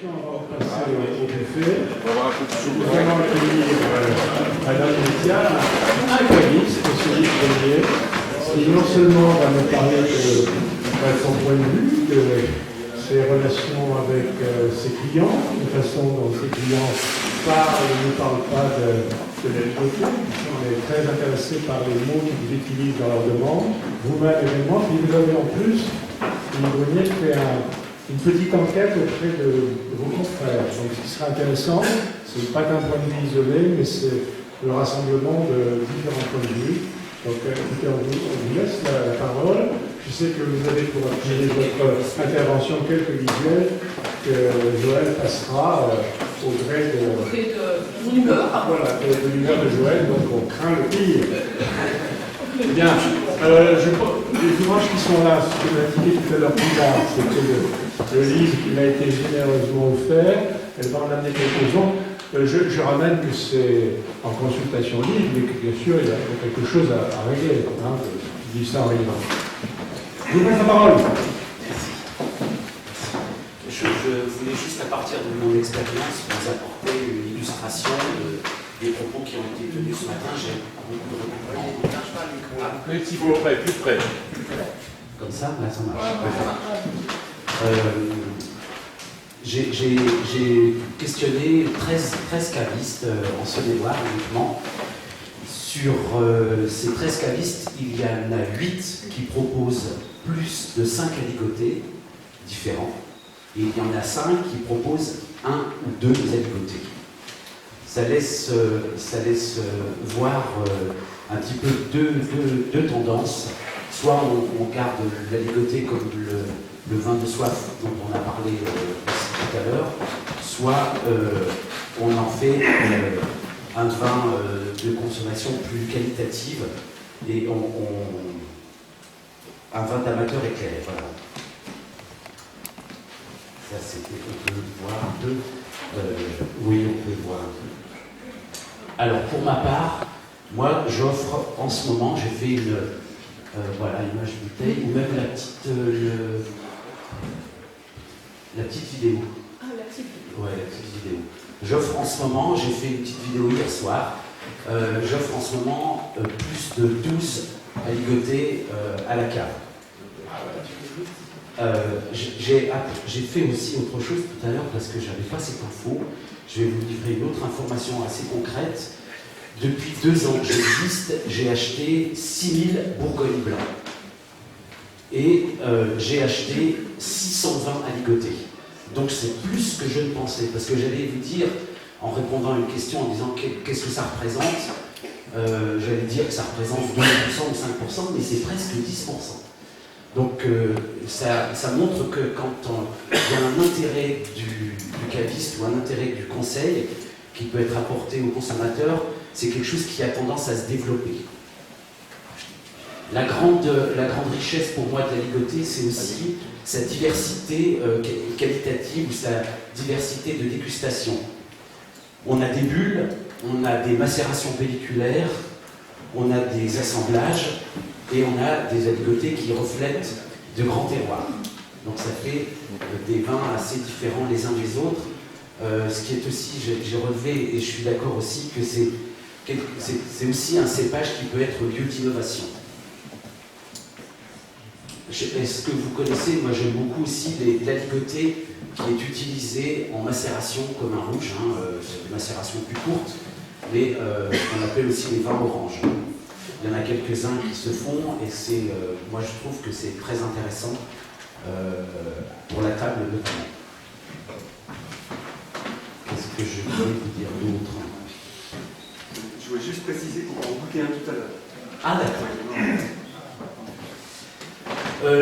Avant de passer au buffet, nous allons accueillir Madame Métia, un caviste, M. Yves Grenier, qui non seulement va nous parler de son point de vue, de ses relations avec ses clients, de façon dont ses clients parlent et ne parlent pas de la liberté. On est très intéressé par les mots qu'ils utilisent dans leur demande, vous-même également, puis vous avez en plus, Yves Grenier fait une petite enquête auprès de vos confrères. Donc, ce qui sera intéressant, ce n'est pas qu'un point de vue isolé, mais c'est le rassemblement de différents points de vue. Donc, écoutez, on vous laisse la parole. Je sais que vous avez pour appuyer votre intervention quelques visuels que Joël passera au gré de l'humeur. Voilà, de l'humeur de Joël, donc on craint le pire. Bien, les ouvrages qui sont là, ce que m'a indiqué tout à l'heure plus tard, c'était le livre qui m'a été généreusement offert. Elle va en amener quelques-uns. Je ramène que c'est en consultation libre, mais que bien sûr, il y a quelque chose à régler. Hein, je dis ça en riant. Je vous passe la parole. Merci. Je voulais juste, à partir de mon expérience, vous apporter une illustration des propos qui ont été tenus ce matin. J'ai beaucoup de recoupements. Plus près, plus près. Comme ça, là, ça marche. J'ai questionné 13 cavistes en Saône-et-Loire uniquement. Sur ces 13 cavistes, il y en a 8 qui proposent plus de 5 aligotés différents. Et il y en a 5 qui proposent 1 ou 2 aligotés. Ça laisse voir un petit peu deux tendances. Soit on garde l'aligoté comme le vin de soif dont on a parlé aussi tout à l'heure, soit on en fait un vin de consommation plus qualitative et un vin d'amateur éclairé. Voilà. Ça, c'était, on peut voir un peu. Oui, on peut voir un peu. Alors, pour ma part, moi, j'offre en ce moment, j'ai fait une. Voilà, image bouteille, ou même la petite vidéo. Ah, la petite vidéo. Ouais, la petite vidéo. J'offre en ce moment, j'ai fait une petite vidéo hier soir, j'offre en ce moment plus de 12 aligotés à la cave. J'ai fait aussi autre chose tout à l'heure parce que je n'avais pas cette info. Je vais vous livrer une autre information assez concrète. Depuis 2 ans que j'existe, j'ai acheté 6000 Bourgogne blancs. Et j'ai acheté 620 aligotés. Donc c'est plus que je ne pensais. Parce que j'allais vous dire, en répondant à une question, en disant qu'est-ce que ça représente, j'allais dire que ça représente 2% ou 5%, mais c'est presque 10%. Donc ça montre que quand il y a un intérêt du caviste ou un intérêt du conseil qui peut être apporté aux consommateurs, c'est quelque chose qui a tendance à se développer. La grande richesse pour moi de la ligotée, c'est aussi sa diversité qualitative ou sa diversité de dégustation. On a des bulles, on a des macérations pelliculaires, on a des assemblages et on a des aligotés qui reflètent de grands terroirs. Donc ça fait des vins assez différents les uns des autres. Ce qui est aussi, j'ai relevé et je suis d'accord aussi que c'est aussi un cépage qui peut être lieu d'innovation. Est-ce que vous connaissez, moi j'aime beaucoup aussi l'aligoté qui est utilisé en macération comme un rouge, c'est une macération plus courte, mais on appelle aussi les vins oranges. Il y en a quelques-uns qui se font et moi je trouve que c'est très intéressant pour la table notamment. Qu'est-ce que je voulais vous dire d'autre? Je voulais juste préciser qu'on va en goûter un tout à l'heure. Ah d'accord.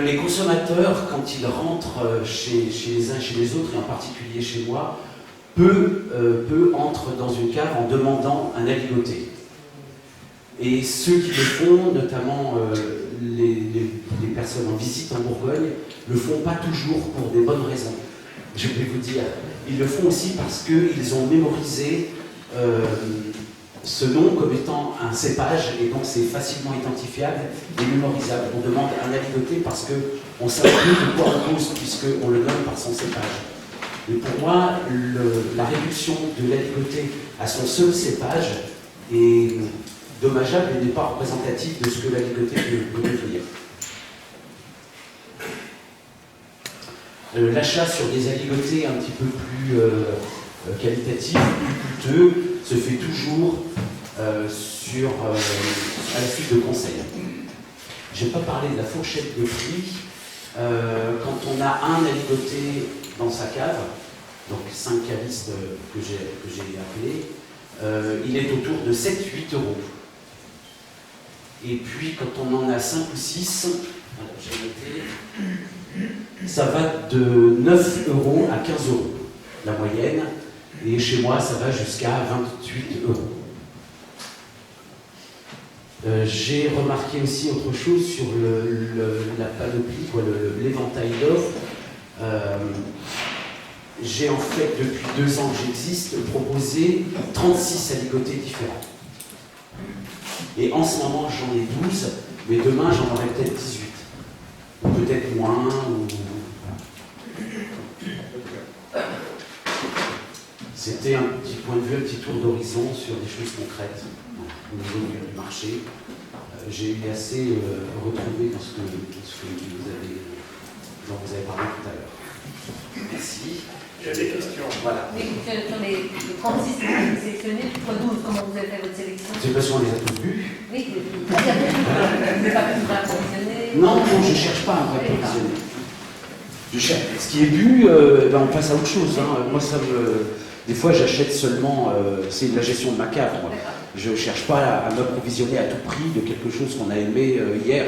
Les consommateurs, quand ils rentrent chez les uns et chez les autres, et en particulier chez moi, peu entrent dans une cave en demandant un aligoté. Et ceux qui le font, notamment les personnes en visite en Bourgogne, le font pas toujours pour des bonnes raisons. Je vais vous dire, ils le font aussi parce qu'ils ont mémorisé ce nom comme étant un cépage et donc c'est facilement identifiable et mémorisable. On demande un aligoté parce qu'on sait plus de quoi on cause puisqu'on le nomme par son cépage. Et pour moi, la réduction de l'aligoté à son seul cépage est dommageable et n'est pas représentative de ce que l'aligoté peut devenir. L'achat sur des aligotés un petit peu plus qualitatifs, plus coûteux, se fait toujours à la suite de conseils. Je n'ai pas parlé de la fourchette de prix. Quand on a un aligoté dans sa cave, donc 5 cavistes que j'ai appelés, il est autour de 7-8 euros. Et puis quand on en a 5 ou 6, j'ai noté, ça va de 9 euros à 15 euros, la moyenne. Et chez moi, ça va jusqu'à 28 euros. J'ai remarqué aussi autre chose sur la panoplie, l'éventail d'offres. J'ai en fait, depuis 2 ans que j'existe, proposé 36 aligotés différents. Et en ce moment, j'en ai 12, mais demain, j'en aurai peut-être 18. Ou peut-être moins. C'était un petit point de vue, un petit tour d'horizon sur des choses concrètes au niveau du marché. J'ai eu assez retrouvé dans ce que dont vous avez parlé tout à l'heure. Merci. Il y a des questions. Voilà. Mais sur les 36 que vous avez sélectionnés, pourquoi 12? Comment vous avez fait votre sélection? C'est parce qu'on les a tous vus. Oui, vous n'avez pas pu vous approvisionner? Non, je ne cherche pas un vrai professionnel. Je cherche. Ce qui est bu, on passe à autre chose. Hein. Moi, des fois, j'achète seulement. C'est de la gestion de ma cave. Moi. Je ne cherche pas à m'approvisionner à tout prix de quelque chose qu'on a aimé hier.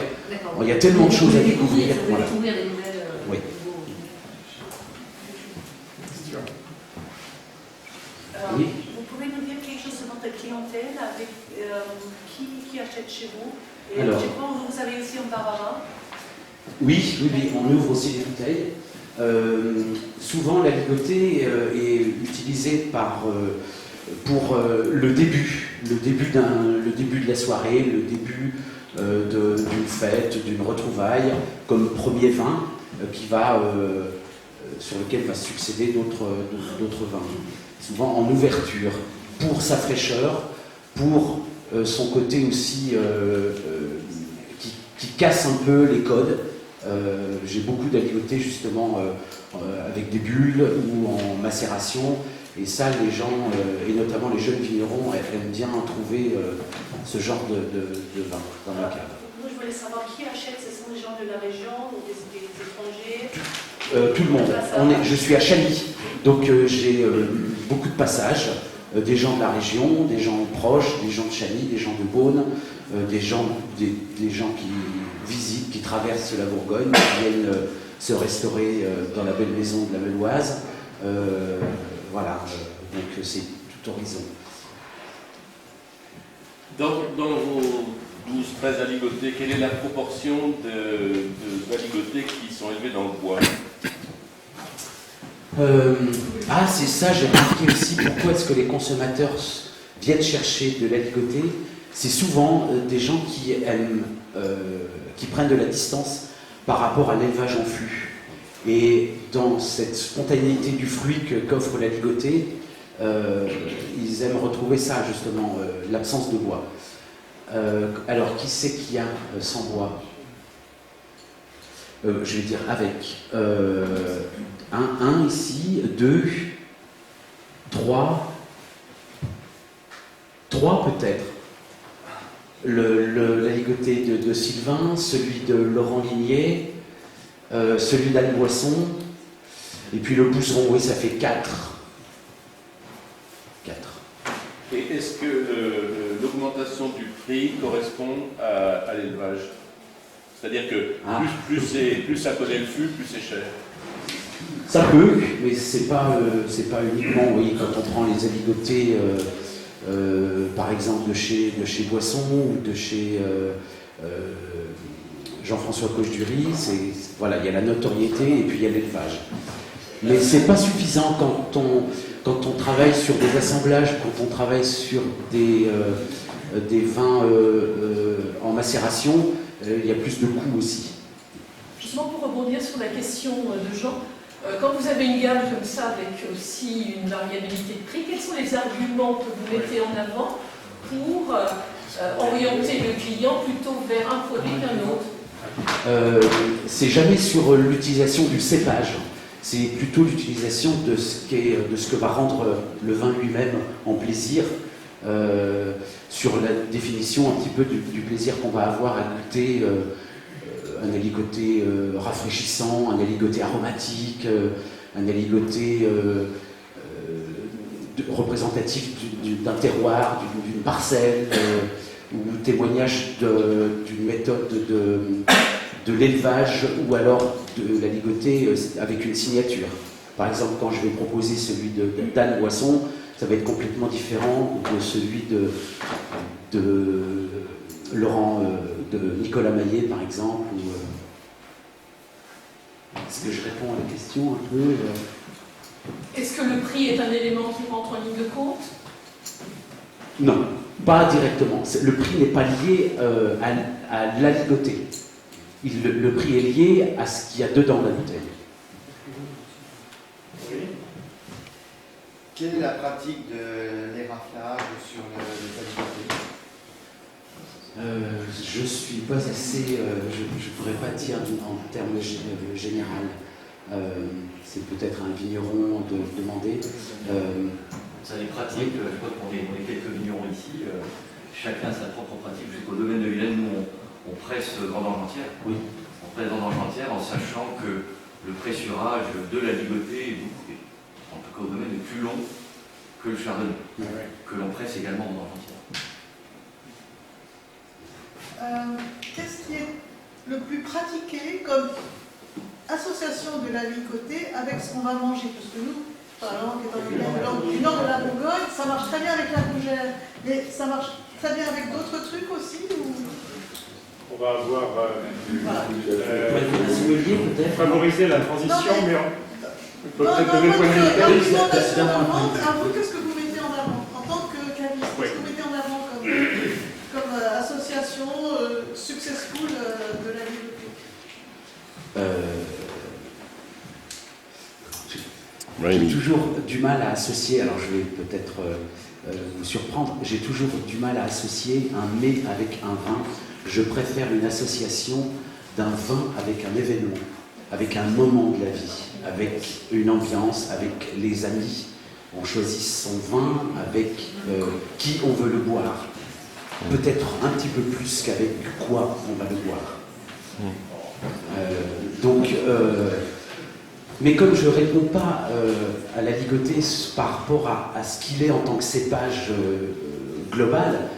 Il y a tellement de choses à découvrir. Voilà. Découvrir des nouvelles. Oui. Oui. Vous pouvez nous dire quelque chose sur votre clientèle, avec qui achète chez vous? Et Alors, je pense que vous avez aussi un bar à vin. Oui, on ouvre aussi des bouteilles. Souvent, la ligoté est utilisée pour le début de la soirée, le début d'une fête, d'une retrouvaille, comme premier vin sur lequel va succéder d'autres vins. Souvent en ouverture, pour sa fraîcheur, pour son côté aussi qui casse un peu les codes. J'ai beaucoup d'aligotés justement avec des bulles ou en macération, et ça les gens, et notamment les jeunes vignerons, aiment bien trouver ce genre de vin dans la cave. Moi je voulais savoir qui achète, ce sont des gens de la région ou des étrangers? Tout le monde. Je suis à Chagny, donc j'ai beaucoup de passages, des gens de la région, des gens proches, des gens de Chagny, des gens de Beaune, des gens qui visitent, qui traversent la Bourgogne, qui viennent se restaurer dans la belle maison de la Meloise. Voilà, donc c'est tout horizon. Dans vos 12-13 aligotés, quelle est la proportion d'aligotés qui sont élevés dans le bois? C'est ça, j'ai remarqué aussi pourquoi est-ce que les consommateurs viennent chercher de l'aligoté. C'est souvent des gens qui aiment, qui prennent de la distance par rapport à l'élevage en fût. Et dans cette spontanéité du fruit qu'offre l'aligoté, ils aiment retrouver ça justement, l'absence de bois. Alors qui c'est qu'il y a sans bois? Je vais dire avec. Un ici, 2, 3 peut-être. L'aligoté de Sylvain, celui de Laurent Ligné, celui d'Anne Boisson, et puis le Pousseron, oui, ça fait 4. Et est-ce que l'augmentation du prix correspond à l'élevage? C'est-à-dire que plus ça connaît le fût, plus c'est cher. Ça peut, mais c'est pas uniquement, oui, quand on prend les aligotés, par exemple de chez Boisson ou de chez Jean-François Coche-Dury, voilà, il y a la notoriété et puis il y a l'élevage. Mais c'est pas suffisant quand on travaille sur des assemblages, quand on travaille sur des vins en macération, il y a plus de coûts aussi. Justement pour rebondir sur la question de Jean, Quand vous avez une gamme comme ça, avec aussi une variabilité de prix, quels sont les arguments que vous mettez en avant pour orienter le client plutôt vers un produit qu'un autre? C'est jamais sur l'utilisation du cépage, c'est plutôt l'utilisation de ce que va rendre le vin lui-même en plaisir, sur la définition un petit peu du plaisir qu'on va avoir à goûter un aligoté rafraîchissant, un aligoté aromatique, un aligoté représentatif d'un terroir, d'une parcelle, ou témoignage d'une méthode de l'élevage, ou alors de l'aligoté avec une signature. Par exemple, quand je vais proposer celui d'Anne Boisson, ça va être complètement différent de celui de Laurent, de Nicolas Maillet, par exemple. Est-ce que je réponds à la question un peu Est-ce que le prix est un élément qui rentre en ligne de compte? Non, pas directement. Le prix n'est pas lié à l'aligoté. Le prix est lié à ce qu'il y a dedans la bouteille. Oui. Quelle est la pratique de l'éraflage sur les aligotés? Je suis pas assez. Je ne pourrais pas dire en termes général. C'est peut-être un vigneron de demander. Ça les pratiques, je crois qu'on est quelques vignerons ici, chacun a sa propre pratique. Jusqu'au domaine de Vilaine, nous on presse vendange entière. Oui. On presse vendange entière en sachant que le pressurage de la ligotée est beaucoup, en tout cas au domaine, est plus long que le chardonnay, que l'on presse également en vendange entière. Qu'est-ce qui est le plus pratiqué comme association de la ligotée avec ce qu'on va manger? Parce que nous, par exemple, du nord de la Bourgogne, ça marche très bien avec la fougère, mais ça marche très bien avec d'autres trucs aussi ou... On va avoir peut-être favoriser la transition, Non, mais on peut peut-être donner le point de vue d'argumentation à vous, qu'est-ce que vous mettez en avant en tant que caviste? Qu'est-ce que vous mettez en avant comme association successful de la ligotée? J'ai toujours du mal à associer, alors je vais peut-être vous surprendre, j'ai toujours du mal à associer un mets avec un vin. Je préfère une association d'un vin avec un événement, avec un moment de la vie, avec une ambiance, avec les amis. On choisit son vin avec qui on veut le boire. Peut-être un petit peu plus qu'avec quoi on va le boire. Mais comme je ne réponds pas à la ligotée par rapport à ce qu'il est en tant que cépage global,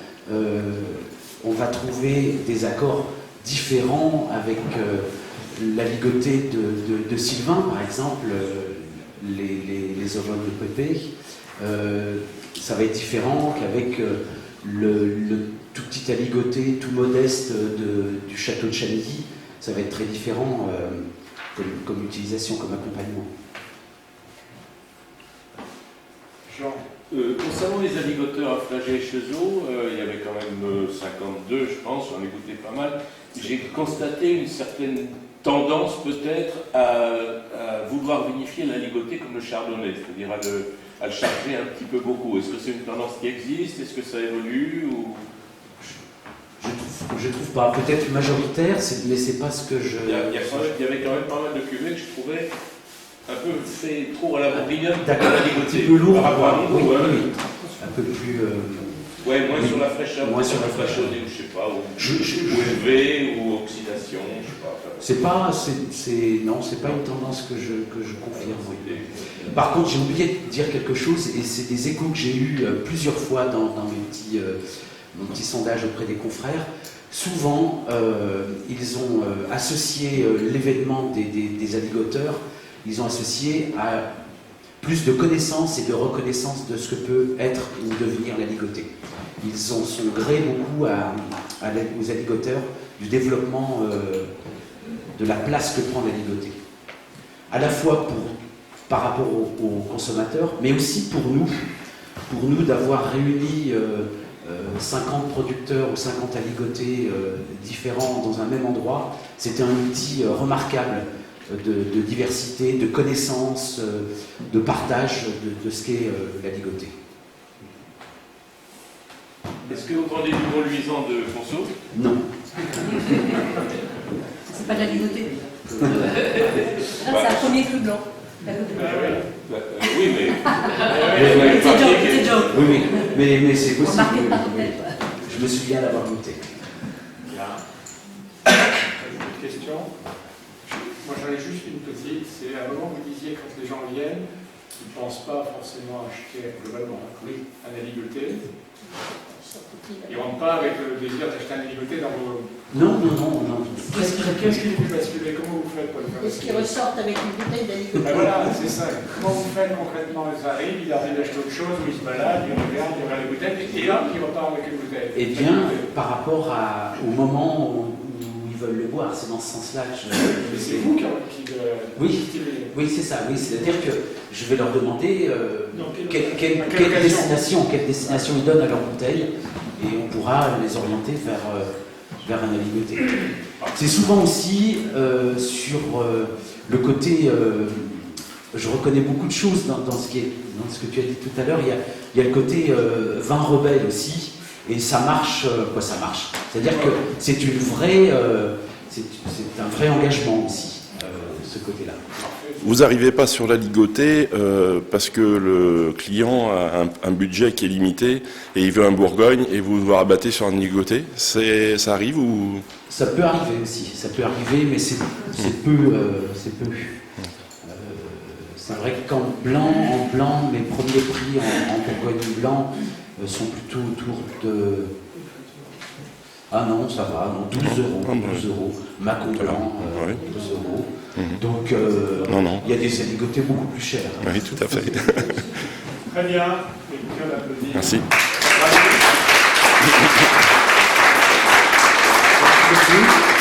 on va trouver des accords différents avec la ligotée de Sylvain, par exemple, les ovones de Pépé. Ça va être différent qu'avec le tout petit aligoté, tout modeste du château de Chanilly. Ça va être très différent comme utilisation, comme accompagnement. Jean. Concernant les aligoteurs à flagey Chezeaux, il y avait quand même 52, je pense, j'en ai goûté pas mal. J'ai constaté une certaine tendance peut-être à vouloir vinifier l'aligoté comme le chardonnay, c'est-à-dire à le charger un petit peu beaucoup. Est-ce que c'est une tendance qui existe? Est-ce que ça évolue ou... Je trouve pas, peut-être majoritaire, mais c'est pas ce que je... Il y avait quand même pas mal de cuvées que je trouvais un peu fait trop à la bourguignonne. D'accord, un petit peu lourd, oui, un peu plus... Ouais, moins sur la fraîcheur, moins sur la fraîcheur, ou je sais pas, ou UV, ou oxydation, je sais pas. Non, c'est pas une tendance que je confirme. Oui. Par contre, j'ai oublié de dire quelque chose, et c'est des échos que j'ai eus plusieurs fois dans mon petit sondage auprès des confrères. Souvent, ils ont associé l'événement des aligoteurs, ils ont associé à plus de connaissances et de reconnaissance de ce que peut être ou devenir l'aligoté. Ils sont gré beaucoup aux aligoteurs du développement de la place que prend l'aligoté. À la fois par rapport aux consommateurs, mais aussi pour nous d'avoir réuni 50 producteurs ou 50 aligotés différents dans un même endroit. C'était un outil remarquable de diversité, de connaissances, de partage de ce qu'est la ligotée. Est-ce que vous vendez du bon luisant de Fonceau? Non. C'est pas de la ligotée. Là, c'est un premier clou blanc. Oui, mais. C'est joke. Oui, mais c'est possible. Remarquez pas peut-être. Je me souviens d'avoir goûté. Une question. Moi j'en ai juste une petite. C'est à un moment vous disiez quand les gens viennent, ils ne pensent pas forcément acheter globalement un aligoté. Ils ne rentrent pas avec le désir d'acheter un aligoté dans vos. Non. Qu'est-ce qui fait basculer? Comment vous faites pour le faire Est-ce qu'ils basculer? ressortent avec une bouteille d'aligoté? Ben voilà, c'est ça. Comment vous faites concrètement? Ils arrivent, ils arrivent d'acheter autre chose, ou ils se baladent, ils regardent, ils regardent les bouteilles, et hop, ils repartent avec une bouteille. Eh bien, par rapport au moment où ils veulent le boire, c'est dans ce sens-là que je... Mais c'est vous qui Oui, c'est ça. Oui, c'est-à-dire que je vais leur demander quelle occasion destination ils donnent à leur bouteille, et on pourra les orienter vers un aligoté. C'est souvent aussi sur le côté... je reconnais beaucoup de choses dans ce que tu as dit tout à l'heure. Il y a le côté vin rebelle aussi, et ça marche. Ça marche. C'est-à-dire que c'est une vraie... c'est un vrai engagement aussi, ce côté-là. Vous n'arrivez pas sur la ligotée parce que le client a un budget qui est limité et il veut un Bourgogne et vous vous rabattez sur un ligoté. Ça arrive ou... Ça peut arriver aussi, mais c'est peu. C'est vrai qu'en blanc, mes premiers prix en Bourgogne blanc sont plutôt autour de... Ah non, ça va, non, 12 euros. Macon blanc, 12 euros. Donc, il y a des aligotés beaucoup plus chers. Oui, tout à fait. Très bien. Écoutez, on applaudit. Merci. Merci.